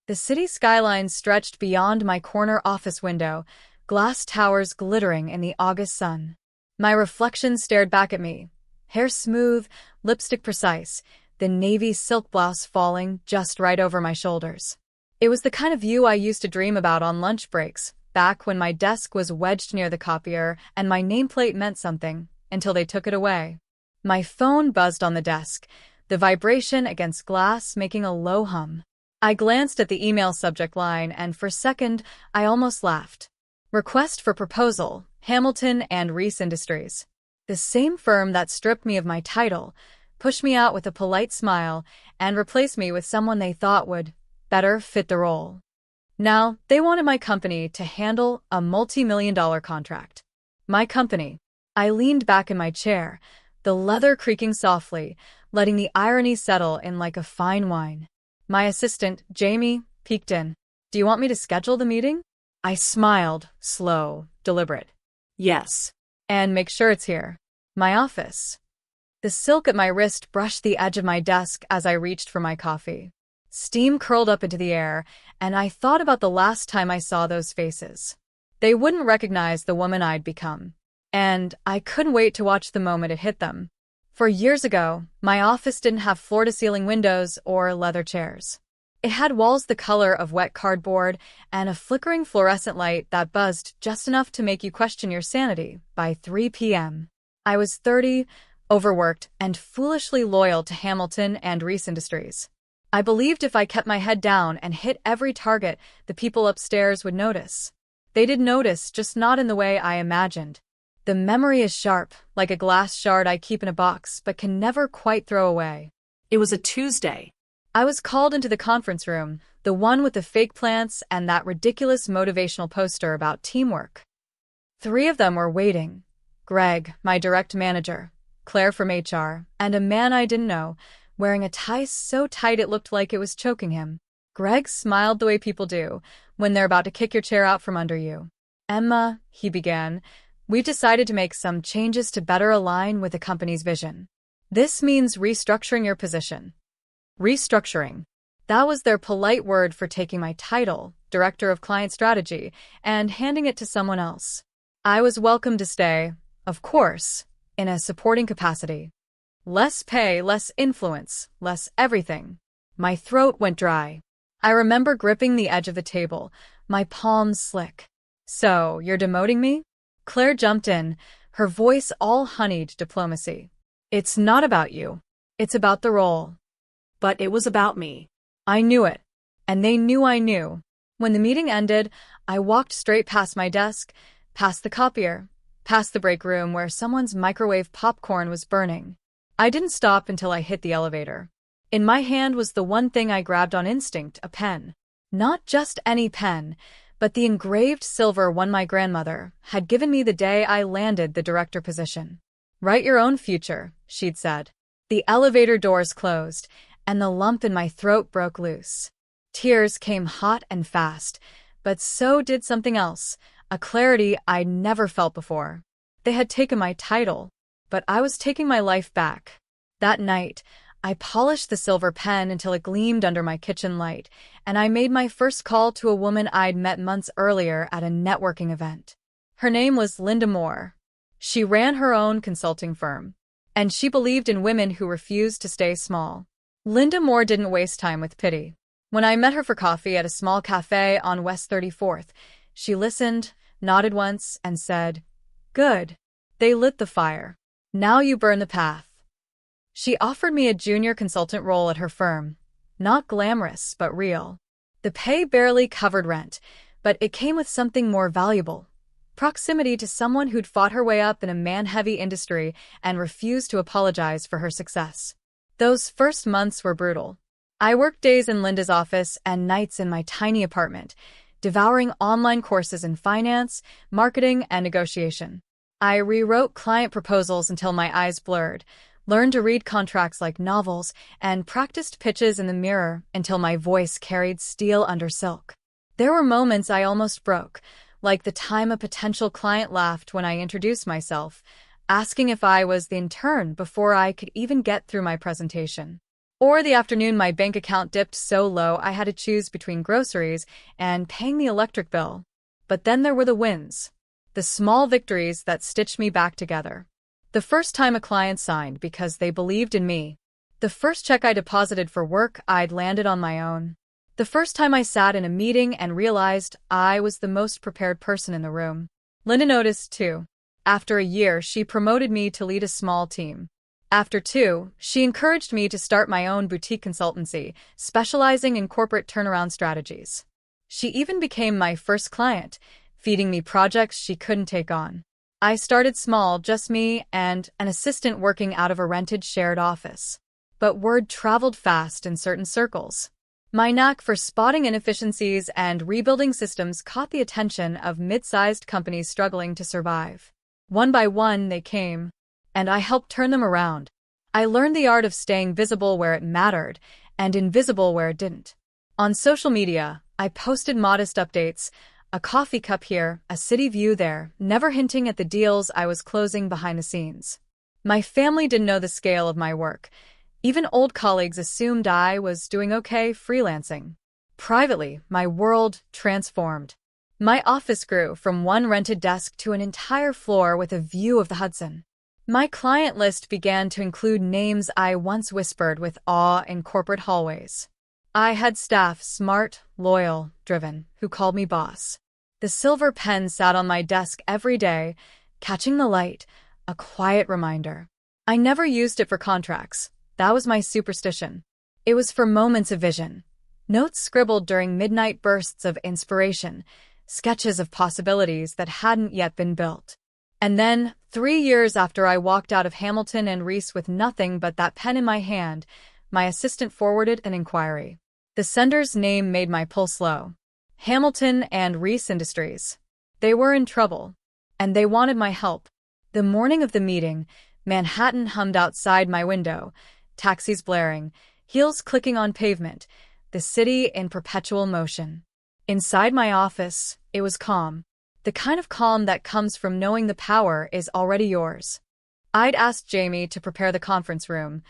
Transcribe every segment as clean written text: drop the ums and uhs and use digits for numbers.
The city skyline stretched beyond my corner office window, glass towers glittering in the August sun. My reflection stared back at me, hair smooth, lipstick precise, the navy silk blouse falling just right over my shoulders. It was the kind of view I used to dream about on lunch breaks, back when my desk was wedged near the copier and my nameplate meant something, until they took it away. My phone buzzed on the desk, the vibration against glass making a low hum. I glanced at the email subject line and for a second, I almost laughed. Request for proposal, Hamilton and Reese Industries. The same firm that stripped me of my title, pushed me out with a polite smile, and replaced me with someone they thought would better fit the role. Now, they wanted my company to handle a multi-million-dollar contract. My company. I leaned back in my chair, the leather creaking softly, letting the irony settle in like a fine wine. My assistant, Jamie, peeked in. "Do you want me to schedule the meeting?" I smiled, slow, deliberate. "Yes. And make sure it's here. My office." The silk at my wrist brushed the edge of my desk as I reached for my coffee. Steam curled up into the air, and I thought about the last time I saw those faces. They wouldn't recognize the woman I'd become. And I couldn't wait to watch the moment it hit them. For years ago, my office didn't have floor-to-ceiling windows or leather chairs. It had walls the color of wet cardboard and a flickering fluorescent light that buzzed just enough to make you question your sanity by 3 p.m. I was 30, overworked, and foolishly loyal to Hamilton and Reese Industries. I believed if I kept my head down and hit every target, the people upstairs would notice. They did notice, just not in the way I imagined. The memory is sharp, like a glass shard I keep in a box but can never quite throw away. It was a Tuesday. I was called into the conference room, the one with the fake plants and that ridiculous motivational poster about teamwork. 3 of them were waiting. Greg, my direct manager, Claire from HR, and a man I didn't know, wearing a tie so tight it looked like it was choking him. Greg smiled the way people do when they're about to kick your chair out from under you. "Emma," he began, "we've decided to make some changes to better align with the company's vision. This means restructuring your position." Restructuring. That was their polite word for taking my title, Director of Client Strategy, and handing it to someone else. I was welcome to stay, of course, in a supporting capacity. Less pay, less influence, less everything. My throat went dry. I remember gripping the edge of the table, my palms slick. "So, you're demoting me?" Claire jumped in, her voice all honeyed diplomacy. "It's not about you. It's about the role." But it was about me. I knew it, and they knew I knew. When the meeting ended, I walked straight past my desk, past the copier, past the break room where someone's microwave popcorn was burning. I didn't stop until I hit the elevator. In my hand was the one thing I grabbed on instinct, a pen. Not just any pen, but the engraved silver one my grandmother had given me the day I landed the director position. "Write your own future," she'd said. The elevator doors closed, and the lump in my throat broke loose. Tears came hot and fast, but so did something else, a clarity I'd never felt before. They had taken my title, but I was taking my life back. That night, I polished the silver pen until it gleamed under my kitchen light, and I made my first call to a woman I'd met months earlier at a networking event. Her name was Linda Moore. She ran her own consulting firm, and she believed in women who refused to stay small. Linda Moore didn't waste time with pity. When I met her for coffee at a small cafe on West 34th, she listened, nodded once, and said, "Good. They lit the fire. Now you burn the path." She offered me a junior consultant role at her firm. Not glamorous, but real. The pay barely covered rent, but it came with something more valuable. Proximity to someone who'd fought her way up in a man-heavy industry and refused to apologize for her success. Those first months were brutal. I worked days in Linda's office and nights in my tiny apartment, devouring online courses in finance, marketing, and negotiation. I rewrote client proposals until my eyes blurred, learned to read contracts like novels, and practiced pitches in the mirror until my voice carried steel under silk. There were moments I almost broke, like the time a potential client laughed when I introduced myself, asking if I was the intern before I could even get through my presentation. Or the afternoon my bank account dipped so low I had to choose between groceries and paying the electric bill. But then there were the wins. The small victories that stitched me back together. The first time a client signed because they believed in me. The first check I deposited for work I'd landed on my own. The first time I sat in a meeting and realized I was the most prepared person in the room. Linda noticed, too. After a year, she promoted me to lead a small team. After 2, she encouraged me to start my own boutique consultancy, specializing in corporate turnaround strategies. She even became my first client, feeding me projects she couldn't take on. I started small, just me and an assistant working out of a rented shared office. But word traveled fast in certain circles. My knack for spotting inefficiencies and rebuilding systems caught the attention of mid-sized companies struggling to survive. One by one, they came, and I helped turn them around. I learned the art of staying visible where it mattered and invisible where it didn't. On social media, I posted modest updates, a coffee cup here, a city view there, never hinting at the deals I was closing behind the scenes. My family didn't know the scale of my work. Even old colleagues assumed I was doing okay freelancing. Privately, my world transformed. My office grew from one rented desk to an entire floor with a view of the Hudson. My client list began to include names I once whispered with awe in corporate hallways. I had staff smart, loyal, driven, who called me boss. The silver pen sat on my desk every day, catching the light, a quiet reminder. I never used it for contracts. That was my superstition. It was for moments of vision. Notes scribbled during midnight bursts of inspiration, sketches of possibilities that hadn't yet been built. And then, 3 years after I walked out of Hamilton and Reese with nothing but that pen in my hand, my assistant forwarded an inquiry. The sender's name made my pulse slow. Hamilton and Reese Industries. They were in trouble, and they wanted my help. The morning of the meeting, Manhattan hummed outside my window, taxis blaring, heels clicking on pavement, the city in perpetual motion. Inside my office, it was calm. The kind of calm that comes from knowing the power is already yours. I'd asked Jamie to prepare the conference room,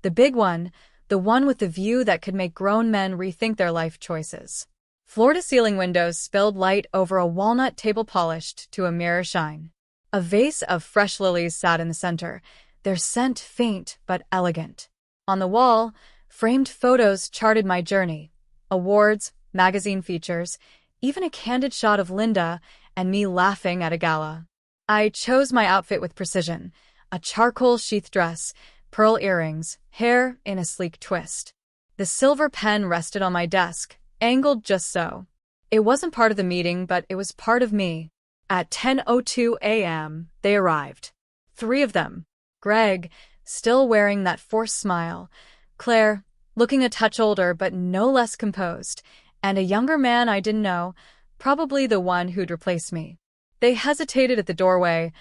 the big one, the one with the view that could make grown men rethink their life choices. Floor-to-ceiling windows spilled light over a walnut table polished to a mirror shine. A vase of fresh lilies sat in the center, their scent faint but elegant. On the wall, framed photos charted my journey. Awards, magazine features, even a candid shot of Linda and me laughing at a gala. I chose my outfit with precision, a charcoal sheath dress, pearl earrings, hair in a sleek twist. The silver pen rested on my desk, angled just so. It wasn't part of the meeting, but it was part of me. At 10:02 a.m., they arrived. 3 of them. Greg, still wearing that forced smile. Claire, looking a touch older but no less composed. And a younger man I didn't know, probably the one who'd replace me. They hesitated at the doorway,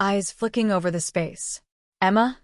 eyes flicking over the space. "Emma?"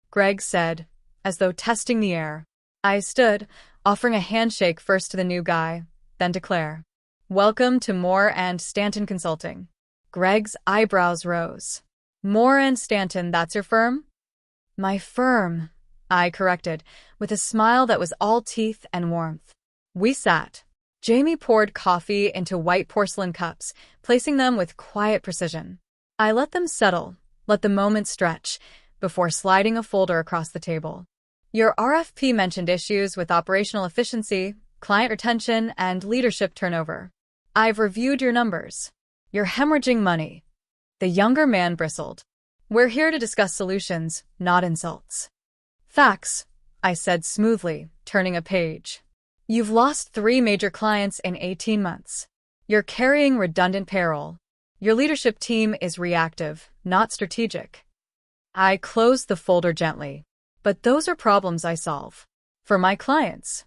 Greg said, as though testing the air. I stood, offering a handshake first to the new guy, then to Claire. "Welcome to Moore and Stanton Consulting." Greg's eyebrows rose. "Moore and Stanton, that's your firm?" "My firm," I corrected, with a smile that was all teeth and warmth. We sat. Jamie poured coffee into white porcelain cups, placing them with quiet precision. I let them settle, let the moment stretch, before sliding a folder across the table. "Your RFP mentioned issues with operational efficiency, client retention, and leadership turnover. I've reviewed your numbers. You're hemorrhaging money." The younger man bristled. "We're here to discuss solutions, not insults." "Facts," I said smoothly, turning a page. "You've lost 3 major clients in 18 months. You're carrying redundant payroll. Your leadership team is reactive, not strategic." I closed the folder gently. "But those are problems I solve. For my clients."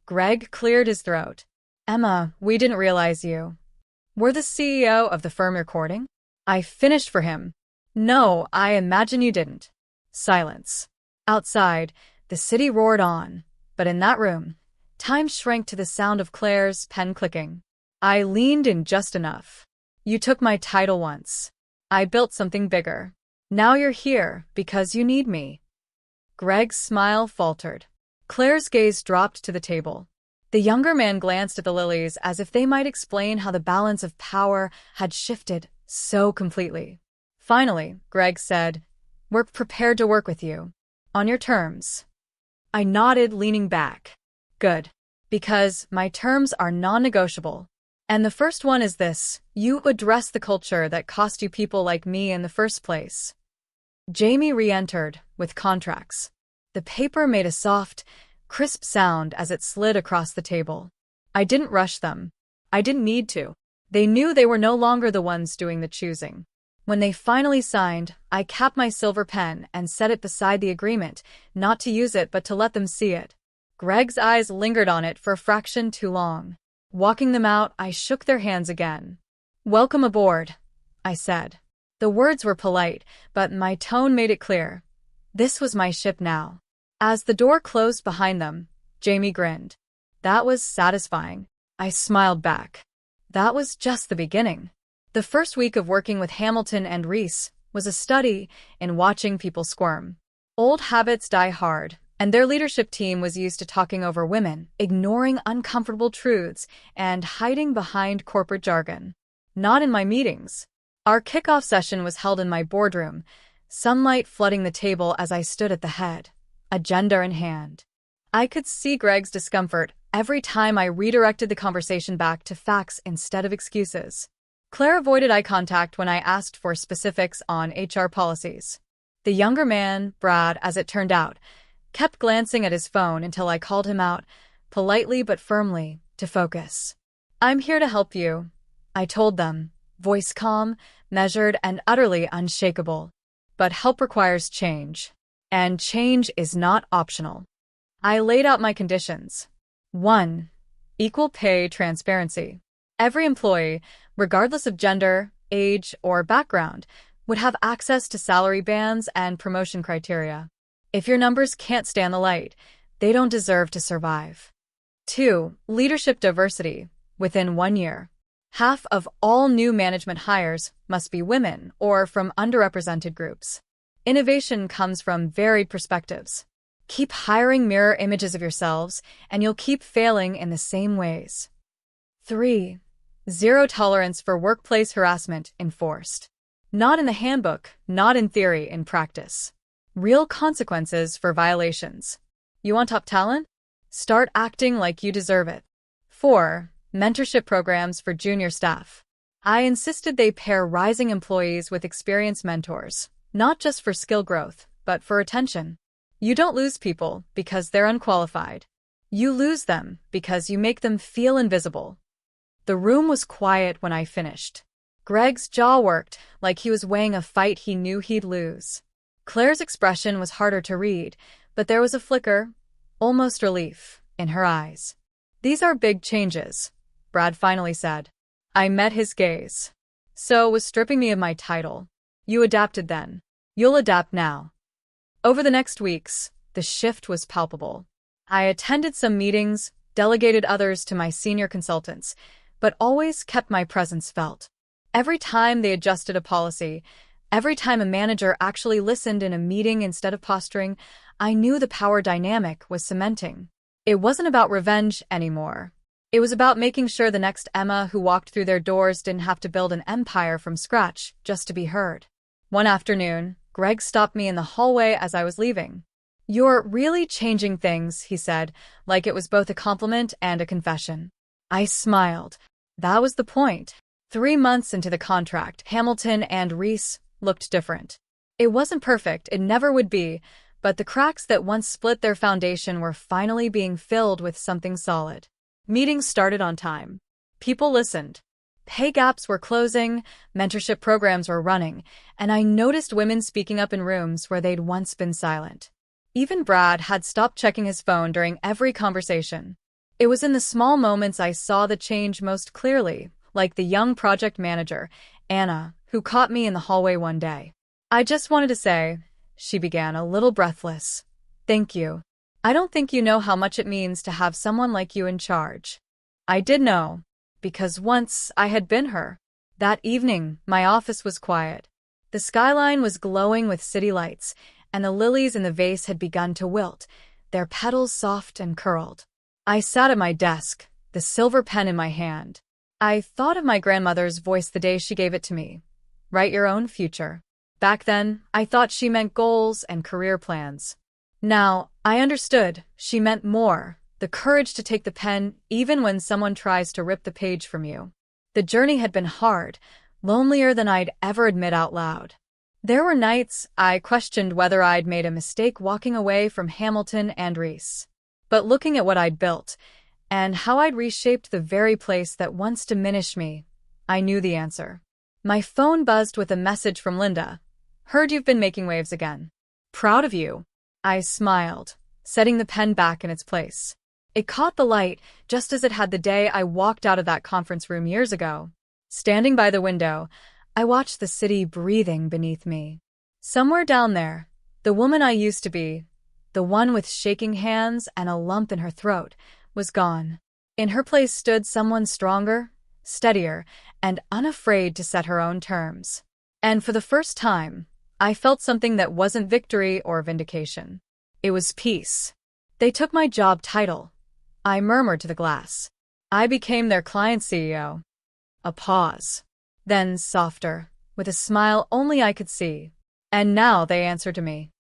Greg cleared his throat. "Emma, we didn't realize you were the CEO of the firm you're courting?" I finished for him. "No, I imagine you didn't." Silence. Outside, the city roared on, but in that room, time shrank to the sound of Claire's pen clicking. I leaned in just enough. "You took my title once. I built something bigger. Now you're here because you need me." Greg's smile faltered. Claire's gaze dropped to the table. The younger man glanced at the lilies as if they might explain how the balance of power had shifted so completely. Finally, Greg said, "We're prepared to work with you. On your terms." I nodded, leaning back. "Good. Because my terms are non-negotiable. And the first one is this: you address the culture that cost you people like me in the first place." Jamie re-entered, with contracts. The paper made a soft, crisp sound as it slid across the table. I didn't rush them. I didn't need to. They knew they were no longer the ones doing the choosing. When they finally signed, I capped my silver pen and set it beside the agreement, not to use it but to let them see it. Greg's eyes lingered on it for a fraction too long. Walking them out, I shook their hands again. "Welcome aboard," I said. The words were polite, but my tone made it clear. This was my ship now. As the door closed behind them, Jamie grinned. That was satisfying. I smiled back. That was just the beginning. The first week of working with Hamilton and Reese was a study in watching people squirm. Old habits die hard, and their leadership team was used to talking over women, ignoring uncomfortable truths, and hiding behind corporate jargon. Not in my meetings. Our kickoff session was held in my boardroom, sunlight flooding the table as I stood at the head, agenda in hand. I could see Greg's discomfort every time I redirected the conversation back to facts instead of excuses. Claire avoided eye contact when I asked for specifics on HR policies. The younger man, Brad, as it turned out, kept glancing at his phone until I called him out, politely but firmly, to focus. "I'm here to help you," I told them, voice calm, measured, and utterly unshakable. "But help requires change. And change is not optional." I laid out my conditions. 1. Equal pay transparency. Every employee, regardless of gender, age, or background, would have access to salary bands and promotion criteria. If your numbers can't stand the light, they don't deserve to survive. 2. Leadership diversity. Within 1 year, half of all new management hires must be women or from underrepresented groups. Innovation comes from varied perspectives. Keep hiring mirror images of yourselves, and you'll keep failing in the same ways. 3. Zero tolerance for workplace harassment enforced. Not in the handbook, not in theory, in practice. Real consequences for violations. You want top talent? Start acting like you deserve it. 4. Mentorship programs for junior staff. I insisted they pair rising employees with experienced mentors, not just for skill growth, but for retention. You don't lose people because they're unqualified. You lose them because you make them feel invisible. The room was quiet when I finished. Greg's jaw worked like he was weighing a fight he knew he'd lose. Claire's expression was harder to read, but there was a flicker, almost relief, in her eyes. "These are big changes," Brad finally said. I met his gaze. "So was stripping me of my title. You adapted then. You'll adapt now." Over the next weeks, the shift was palpable. I attended some meetings, delegated others to my senior consultants, but always kept my presence felt. Every time they adjusted a policy, every time a manager actually listened in a meeting instead of posturing, I knew the power dynamic was cementing. It wasn't about revenge anymore. It was about making sure the next Emma who walked through their doors didn't have to build an empire from scratch just to be heard. One afternoon, Greg stopped me in the hallway as I was leaving. "You're really changing things," he said, like it was both a compliment and a confession. I smiled. That was the point. 3 months into the contract, Hamilton and Reese looked different. It wasn't perfect, it never would be, but the cracks that once split their foundation were finally being filled with something solid. Meetings started on time. People listened. Pay gaps were closing, mentorship programs were running, and I noticed women speaking up in rooms where they'd once been silent. Even Brad had stopped checking his phone during every conversation. It was in the small moments I saw the change most clearly, like the young project manager, Anna, who caught me in the hallway one day. "I just wanted to say," she began, a little breathless, "thank you. I don't think you know how much it means to have someone like you in charge." I did know. Because once I had been her. That evening, my office was quiet. The skyline was glowing with city lights, and the lilies in the vase had begun to wilt, their petals soft and curled. I sat at my desk, the silver pen in my hand. I thought of my grandmother's voice the day she gave it to me. Write your own future. Back then, I thought she meant goals and career plans. Now, I understood she meant more, the courage to take the pen even when someone tries to rip the page from you. The journey had been hard, lonelier than I'd ever admit out loud. There were nights I questioned whether I'd made a mistake walking away from Hamilton and Reese. But looking at what I'd built, and how I'd reshaped the very place that once diminished me, I knew the answer. My phone buzzed with a message from Linda. Heard you've been making waves again. Proud of you. I smiled, setting the pen back in its place. It caught the light just as it had the day I walked out of that conference room years ago. Standing by the window, I watched the city breathing beneath me. Somewhere down there, the woman I used to be, the one with shaking hands and a lump in her throat, was gone. In her place stood someone stronger, steadier, and unafraid to set her own terms. And for the first time, I felt something that wasn't victory or vindication. It was peace. They took my job title. I murmured to the glass. I became their client CEO. A pause. Then softer, with a smile only I could see. And now they answer to me.